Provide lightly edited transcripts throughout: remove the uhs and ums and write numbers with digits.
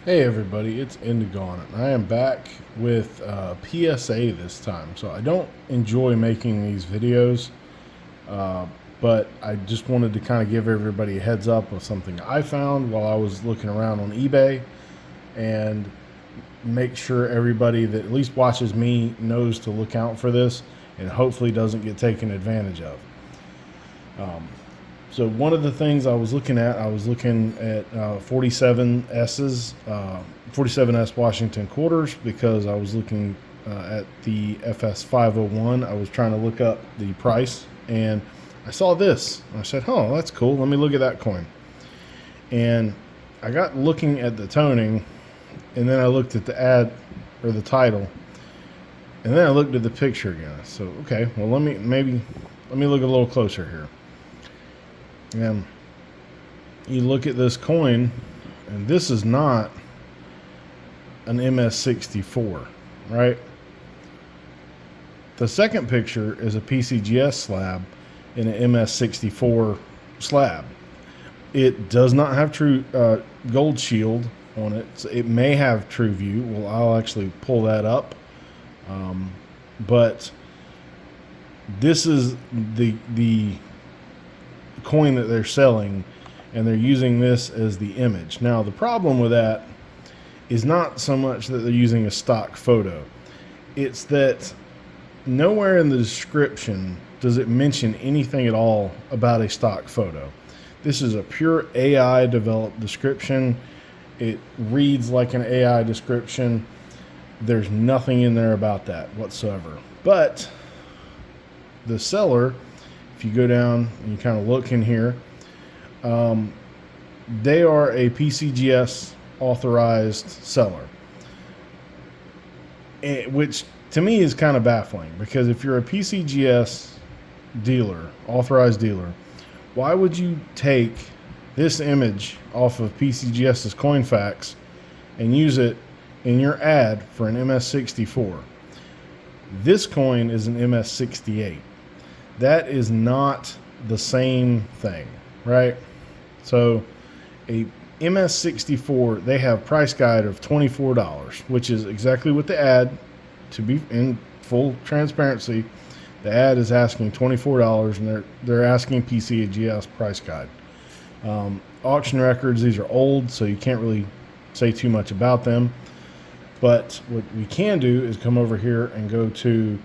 Hey everybody, it's Indigo on it. I am back with PSA this time. So I don't enjoy making these videos, uh, but I just wanted to kind of give everybody a heads up of something I found while I was looking around on eBay and make sure everybody that at least watches me knows to look out for this and hopefully doesn't get taken advantage of. So one of the things I was looking at 47S's, 47S Washington quarters because I was looking at the FS 501. I was trying to look up the price and I saw this. I said, "Oh, that's cool. Let me look at that coin." And I got looking at the toning, and then I looked at the ad or the title, and then I looked at the picture again. So okay, well let me look a little closer here. And you look at this coin, and this is not an MS64, right? The second picture is a PCGS slab in an MS64 slab. It does not have true gold shield on it. So it may have true view. Well, I'll actually pull that up. But this is the coin that they're selling, and they're using this as the image. Now, the problem with that is not so much that they're using a stock photo, it's that nowhere in the description does it mention anything at all about a stock photo. This is a pure AI developed description. It reads like an AI description. There's nothing in there about that whatsoever. But the seller, if you go down and you kind of look in here, they are a PCGS authorized seller, which to me is kind of baffling because if you're a PCGS dealer, authorized dealer, why would you take this image off of PCGS's Coinfax and use it in your ad for an MS64? This coin is an MS68. That is not the same thing, right? So a MS64, they have price guide of $24, which is exactly what the ad, to be in full transparency, the ad is asking $24, and they're asking PCGS price guide. Auction records, these are old, so you can't really say too much about them. But what we can do is come over here and go to,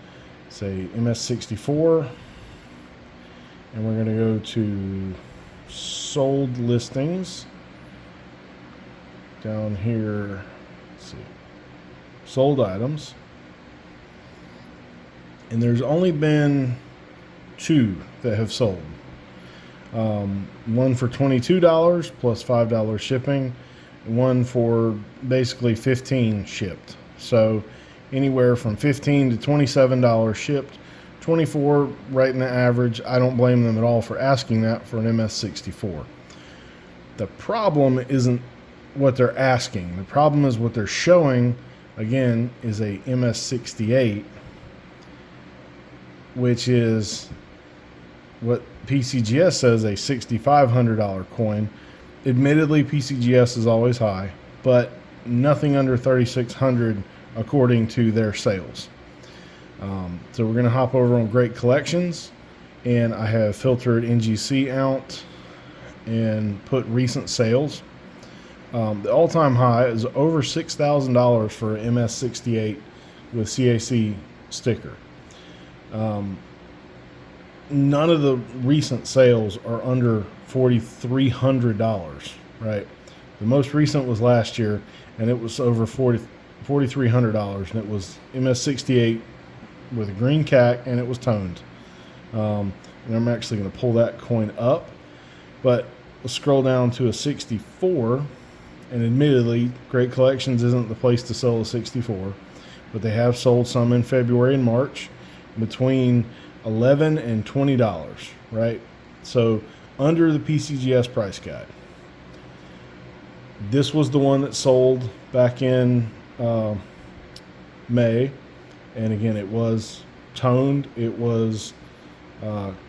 say, MS64, and we're going to go to sold listings. Down here, let's see, sold items. And there's only been two that have sold. One for $22 plus $5 shipping, and one for basically $15 shipped. So anywhere from $15 to $27 shipped. 24 right in the average. I don't blame them at all for asking that for an MS64. The problem isn't what they're asking. The problem is what they're showing, again, is a MS68, which is what PCGS says a $6,500 coin. Admittedly, PCGS is always high, but nothing under $3,600 according to their sales. So we're going to hop over on Great Collections, and I have filtered NGC out and put recent sales. The all-time high is over $6,000 for an MS68 with CAC sticker. None of the recent sales are under $4,300, right? The most recent was last year, and it was over $4,300, and it was MS68 with a green CAC, and it was toned. And I'm actually going to pull that coin up, but let's scroll down to a 64, and admittedly, Great Collections isn't the place to sell a 64, but they have sold some in February and March between $11 and $20, right? So under the PCGS price guide. This was the one that sold back in May, and again, it was toned. It was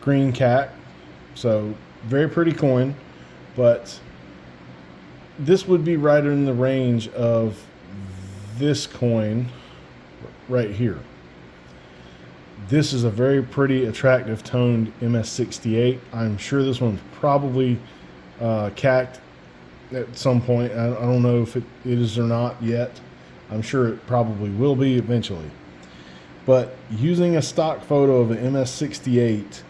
green CAC, so very pretty coin, but this would be right in the range of this coin right here. This is a very pretty, attractive toned MS68. I'm sure this one's probably cacked at some point. I don't know if it is or not yet. I'm sure it probably will be eventually. But using a stock photo of an MS68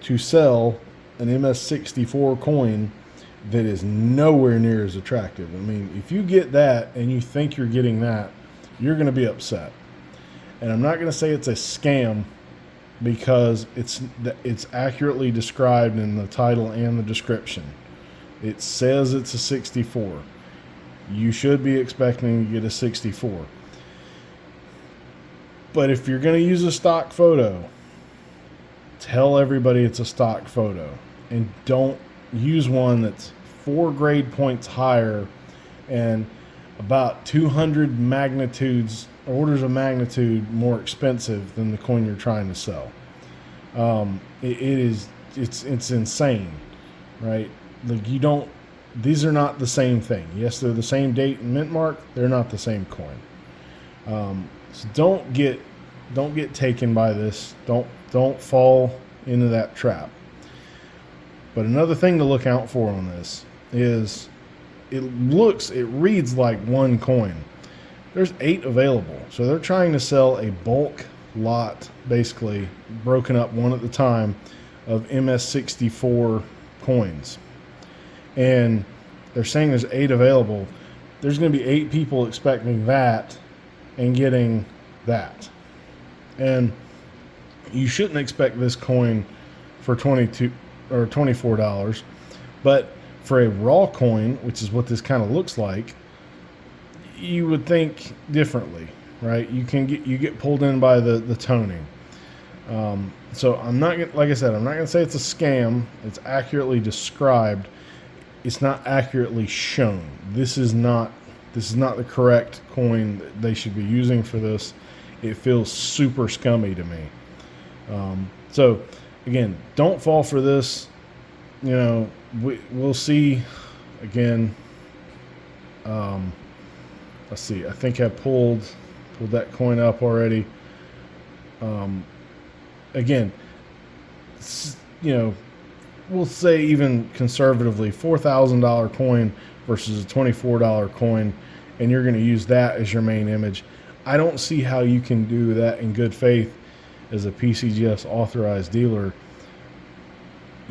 to sell an MS64 coin that is nowhere near as attractive. I mean, if you get that and you think you're getting that, you're going to be upset. And I'm not going to say it's a scam, because it's accurately described in the title and the description. It says it's a 64. You should be expecting to get a 64. But if you're going to use a stock photo, tell everybody it's a stock photo, and don't use one that's 4 grade points higher and about 200 magnitudes, orders of magnitude more expensive than the coin you're trying to sell. It's insane, right? Like, you don't, these are not the same thing. Yes, they're the same date and mint mark. They're not the same coin. So don't get taken by this. Don't fall into that trap. But another thing to look out for on this is it reads like one coin. There's 8 available. So they're trying to sell a bulk lot, basically broken up one at a time, of MS64 coins. And they're saying there's 8 available. There's going to be 8 people expecting that and getting that. And you shouldn't expect this coin for $22 or $24, but for a raw coin, which is what this kind of looks like, you would think differently, right? You get pulled in by the toning. So I'm not, like I said, I'm not going to say it's a scam. It's accurately described. It's not accurately shown. This is not the correct coin that they should be using for this. It feels super scummy to me. So again, don't fall for this. You know, we'll see. Again, let's see. I think I pulled that coin up already. Again, you know, we'll say even conservatively $4,000 coin versus a $24 coin, and you're going to use that as your main image. I don't see how you can do that in good faith as a PCGS authorized dealer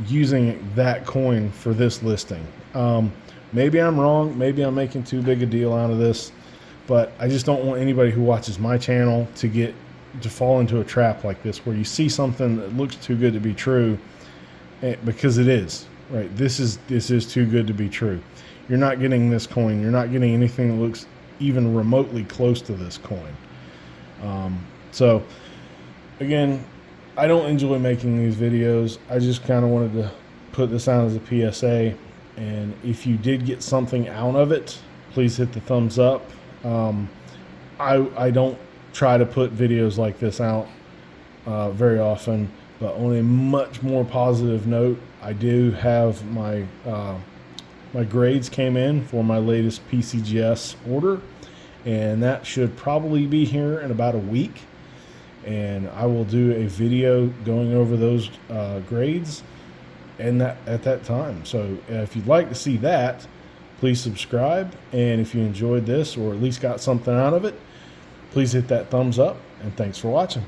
using that coin for this listing. Maybe I'm wrong. Maybe I'm making too big a deal out of this, but I just don't want anybody who watches my channel to fall into a trap like this, where you see something that looks too good to be true, because it is, right? This is too good to be true. You're not getting this coin. You're not getting anything that looks even remotely close to this coin. So again, I don't enjoy making these videos. I just kind of wanted to put this out as a PSA. And if you did get something out of it, please hit the thumbs up. I don't try to put videos like this out very often, but on a much more positive note, I do have my grades came in for my latest PCGS order, and that should probably be here in about a week. And I will do a video going over those grades and at that time. So if you'd like to see that, please subscribe. And if you enjoyed this, or at least got something out of it, please hit that thumbs up, and thanks for watching.